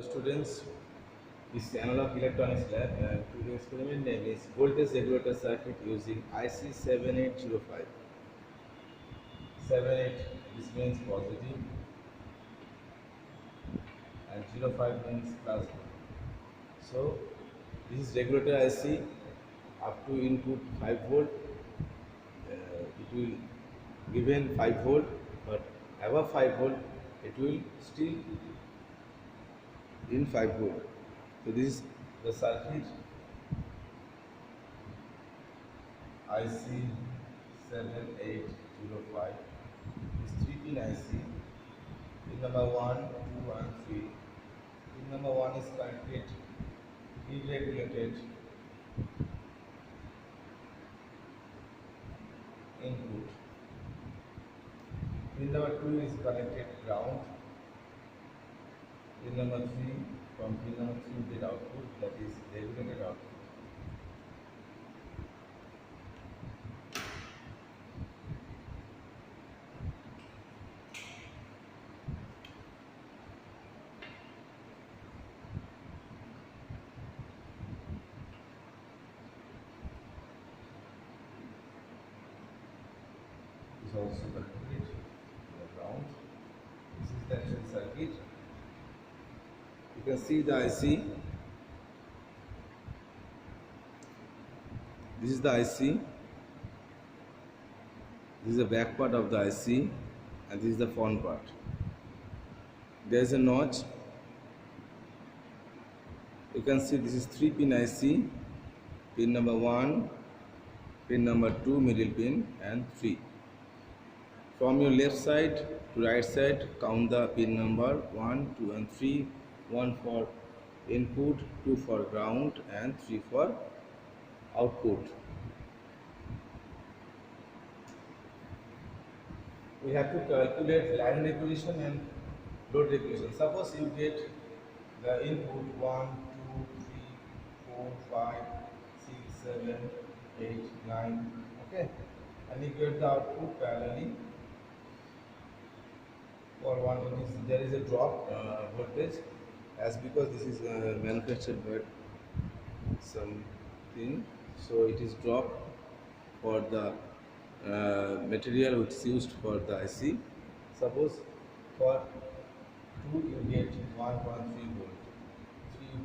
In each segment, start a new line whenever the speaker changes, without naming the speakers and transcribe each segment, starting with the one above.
Hello students, this is Analog Electronics Lab and today's experiment name is voltage regulator circuit using IC 7805. 78 this means positive and 05 means plus 1. So this is regulator IC up to input 5 volt. It will given 5 volt, but above 5 volt it will still in 5 volt. So this is the circuit IC 7805 is 3-pin IC. Pin number 1, 2 and 3. Pin number 1 is connected deregulated input. Pin number 2 is connected ground. Pin number 3 from pin number 3 we get output, that is regulated output. Is also connected to the ground. This is the actual circuit. You can see the IC. This is the IC. This is the back part of the IC and this is the front part. There is a notch. You can see this is 3-pin IC. Pin number 1, pin number 2 middle pin and 3. From your left side to right side count the pin number 1, 2 and 3. 1 for input, 2 for ground and 3 for output. We have to calculate line regulation and load regulation. Suppose you get the input 1, 2, 3, 4, 5, 6, 7, 8, 9, okay, and you get the output parallelly. For one, there is a drop voltage, as because this is manufactured by something, so it is dropped for the material which is used for the IC. Suppose for 2 you get 1.3 volt,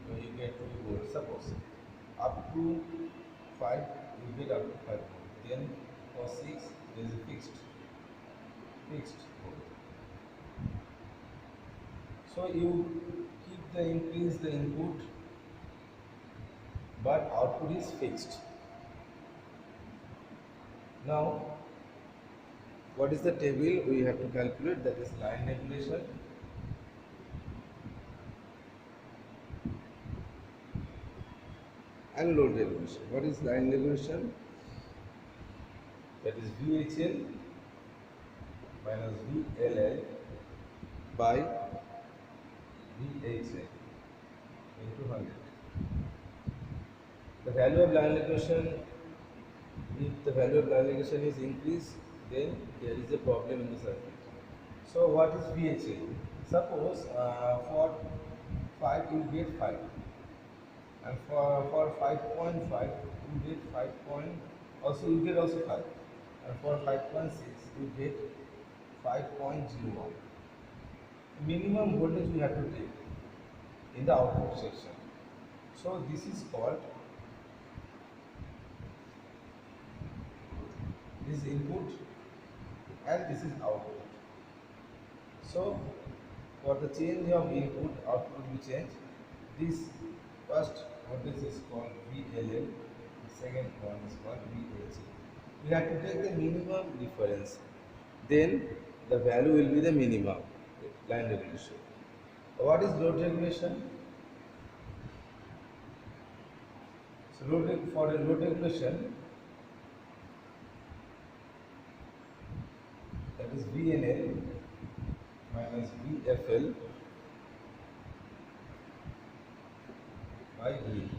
3 you get 2 volt. Suppose up to 5 you get up to 5 volt. Then for 6 there is a fixed volt. So you keep the increase the input, but output is fixed. Now, what is the table we have to calculate? That is line regulation. And load regulation. What is line regulation? That is VHL minus VLL by VHL into 100. The value of line regulation, if the value of line regulation is increased, then there is a problem in the circuit. So what is VHL? Suppose for 5 you get 5, and for 5.5 you get 5 point, also you get also 5, and for 5.6 you get 5.01. Minimum voltage we have to take in the output section. So this is called, this is input and this is output. So for the change of input, output we change. This first voltage is called VLL, the second one is called VHL. We have to take the minimum difference, then the value will be the minimum line regulation. What is load regulation? So for a load regulation, that is VNL minus VFL by E.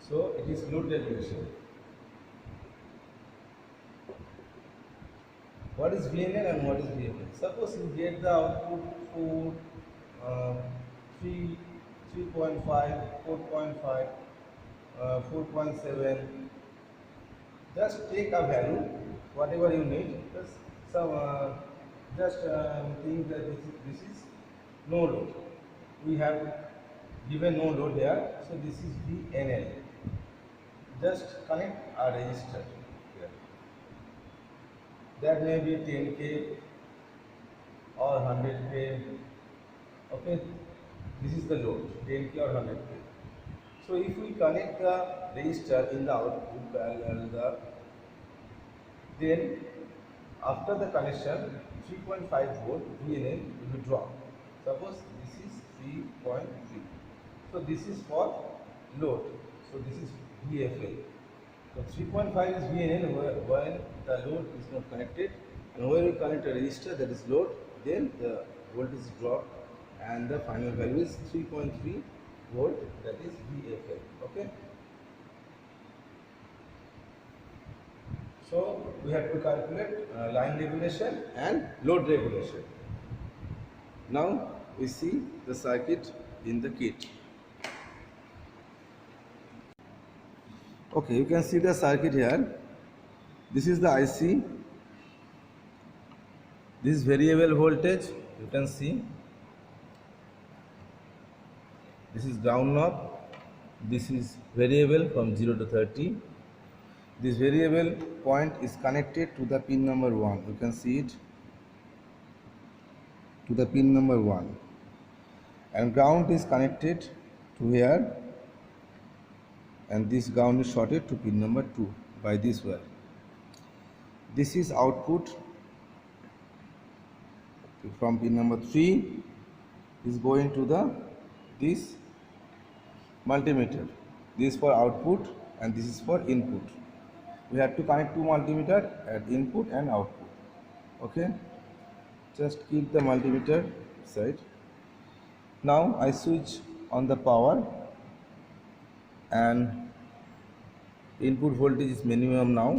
So it is load regulation. What what is VNL and what is VFL. Suppose you get the output 4, 3, 3.5, 4.5, 4.7. Just take a value, whatever you need. Just some, just think that this is no load. We have given no load here, so this is VNL. Just connect a register here. That may be 10K or 100K. Okay, this is the load 10K or 100K. So if we connect the register in the output parallel, then after the connection 3.5 volt VNL will be drawn. Suppose this is 3.3. So this is for load. So this is VFL. So 3.5 is VNL when the load is not connected, and when we connect a resistor that is load, then the voltage is dropped and the final value is 3.3 volt, that is VFL. Okay. So we have to calculate line regulation and load regulation. Now we see the circuit in the kit. Okay, you can see the circuit here. This is the IC. This is variable voltage. You can see. This is ground knob. This is variable from 0 to 30. This variable point is connected to the pin number 1. You can see it, to the pin number 1. And ground is connected to here. And this ground is shorted to pin number 2 by this wire. This is output from pin number 3 is going to this multimeter. This is for output and this is for input. We have to connect two multimeter at input and output. Okay, just keep the multimeter side. Now I switch on the power and input voltage is minimum now.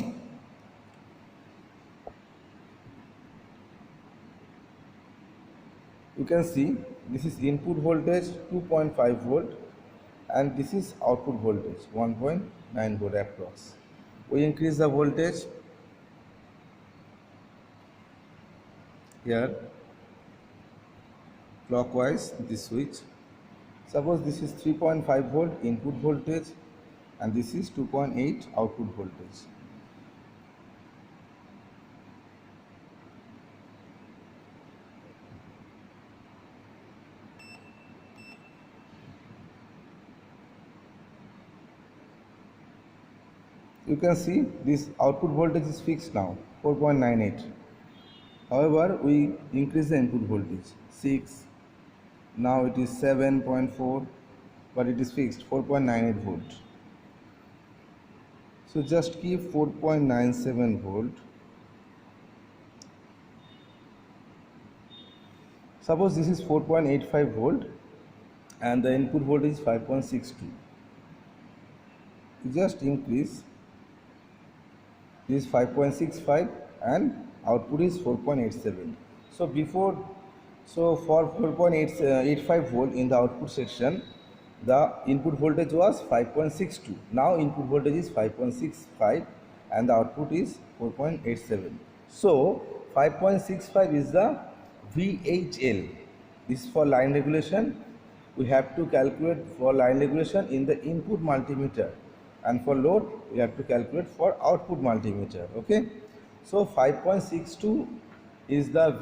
You can see this is input voltage 2.5 volt and this is output voltage 1.9 volt approx. We increase the voltage here clockwise, this switch. Suppose this is 3.5 volt input voltage and this is 2.8 output voltage. You can see this output voltage is fixed now 4.98. However, we increase the input voltage 6. Now it is 7.4, but it is fixed 4.98 volt. So just keep 4.97 volt. Suppose this is 4.85 volt and the input voltage is 5.62. You just increase this 5.65 and output is 4.87. So for 4.85 volt in the output section, the input voltage was 5.62. Now input voltage is 5.65 and the output is 4.87. So 5.65 is the VHL. This is for line regulation. We have to calculate for line regulation in the input multimeter, and for load we have to calculate for output multimeter. Okay, so 5.62 is the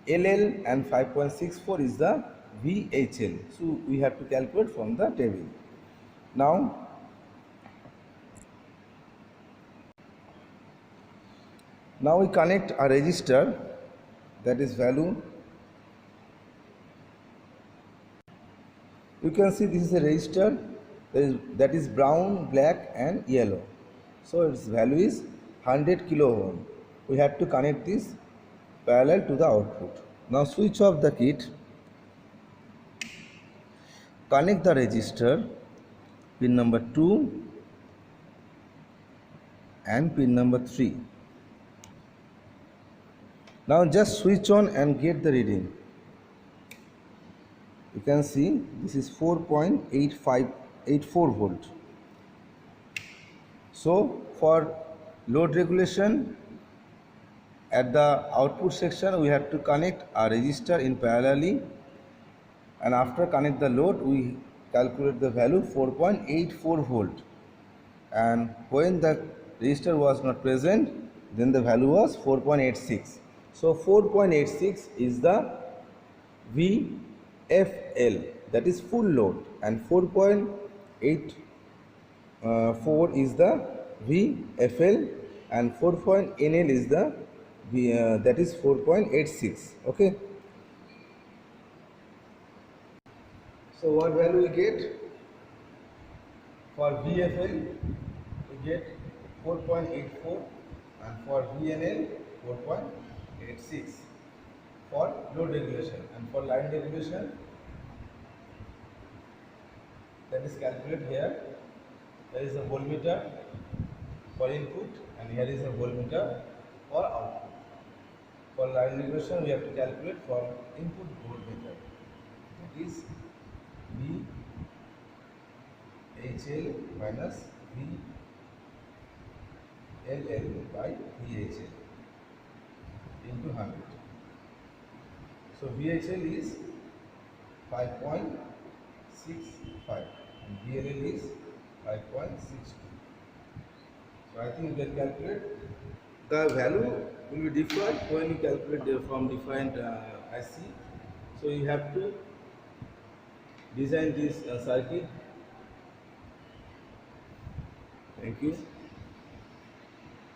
VLL and 5.64 is the VHL. So we have to calculate from the table. Now we connect a resistor, that is value. You can see this is a resistor that is brown, black and yellow. So its value is 100 kilo ohm. We have to connect this parallel to the output. Now switch off the kit. Connect the resistor pin number 2 and pin number 3. Now just switch on and get the reading. You can see this is 4.8584 volt. So for load regulation, at the output section we have to connect a resistor in parallelly, and after connect the load we calculate the value 4.84 volt, and when the resistor was not present then the value was 4.86. So 4.86 is the VFL, that is full load, and 4.84 is the VFL, and 4.NL is the that is 4.86. Okay, so what value we get for VFL? We get 4.84, and for VNL 4.86 for load regulation, and for line regulation, that is calculated here. There is a voltmeter for input, and here is a voltmeter for output. For line regulation, we have to calculate from input voltmeter, that is VHL minus VLL by VHL into 100. So VHL is 5.65 and VLL is 5.62. So I think you can calculate. The value will be different when you calculate from different IC. So you have to design this circuit. Thank you.